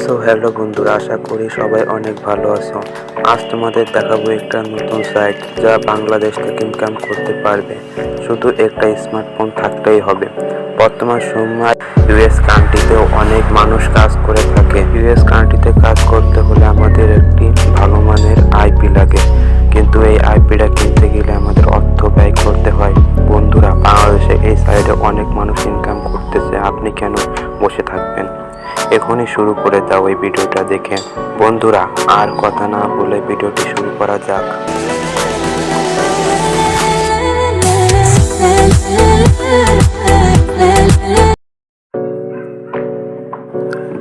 So hello বন্ধুরা, আশা করি সবাই অনেক ভালো আছো। আজ তোমাদের দেখাবো একটা নতুন সাইট যা বাংলাদেশ থেকে ইনকাম করতে পারবে, শুধু একটা স্মার্টফোন থাকলেই হবে। বর্তমান সময় ইউএস কান্ট্রিতেও অনেক মানুষ কাজ করে থাকে। ইউএস কান্ট্রিতে কাজ করতে হলে আমাদের একটি ভালো মানের আইপি লাগে, কিন্তু এই আইপিটা কিনতে গেলে আমাদের অর্থ ব্যয় করতে হয়। বন্ধুরা, বাংলাদেশে এই সাইটে অনেক মানুষ ইনকাম করতেছে, আপনি কেন বসে থাকবেন? এখনই শুরু করে দাও এই ভিডিওটা দেখে। বন্ধুরা, আর কথা না বলে ভিডিওটি শুরু করা যাক।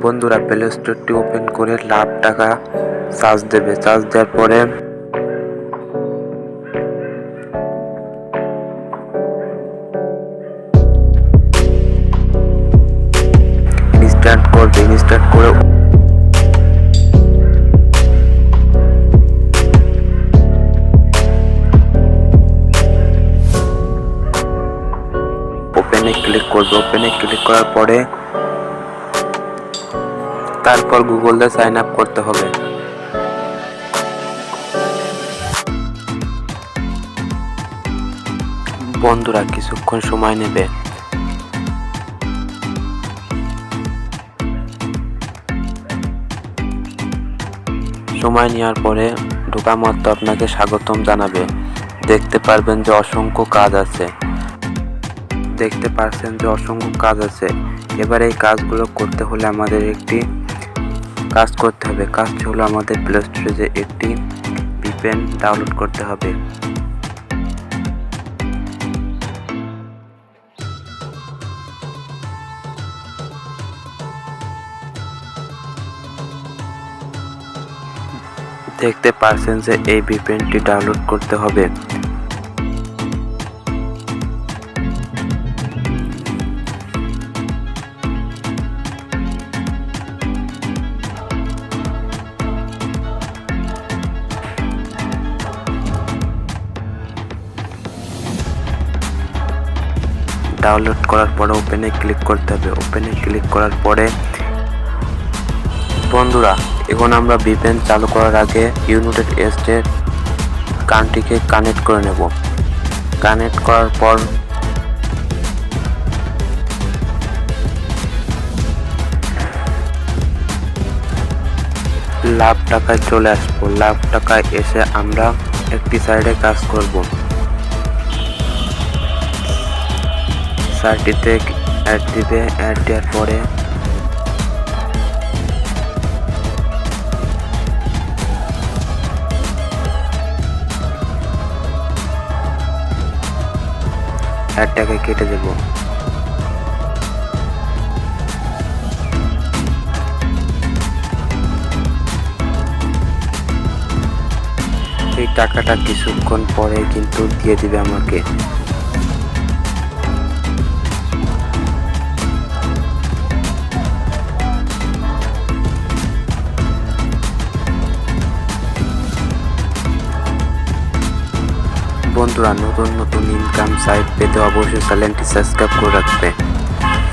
বন্ধুরা, প্লে স্টোরটি ওপেন করে লাখ টাকা চার্জ দেবে। চার্জ দেওয়ার পরে ইনস্ট্যান্ট করবে। ইনস্ট্যান্ট করে ওপেনে ক্লিক করবে। ওপেনে ক্লিক করার পরে তারপর গুগল দিয়ে সাইন আপ করতে হবে। বন্ধুরা, কিছুক্ষণ সময় নেবে। সময় নেওয়ার পরে ঢোকা মাত্র আপনাকে স্বাগতম জানাবে। দেখতে পারবেন যে অসংখ্য কাজ আছে। এবার এই কাজগুলো করতে হলে আমাদের একটি কাজ করতে হবে। কাজটি হলো আমাদের প্লে স্টোরে যে একটি ভিপিএন ডাউনলোড করতে হবে। দেখতে পাচ্ছেন যে এই ভিপিএনটি ডাউনলোড করতে হবে। ডাউনলোড করার পরে ওপেনে ক্লিক করতে হবে। ওপেনে ক্লিক করার পরে বন্ধুরা, এখন আমরা ভিপিএন চালু করার আগে ইউনাইটেড স্টেট কান্ট্রিকে কানেক্ট করে নেব। কানেক্ট করার পর লাখ টাকায় চলে আসবো। লাখ টাকায় এসে আমরা একটি সাইডে কাজ করব। সাইটটিতে অ্যাড দিবে। অ্যাড দেওয়ার পরে অ্যাডটাকে কেটে দেব। এই টাকাটা কিছুক্ষণ পরে কিন্তু দিয়ে দিবে আমাকে। বন্ধুরা, নতুন নতুন ইনকাম সাইট পেতে অবশ্যই চ্যানেলটি সাবস্ক্রাইব করে রাখবে।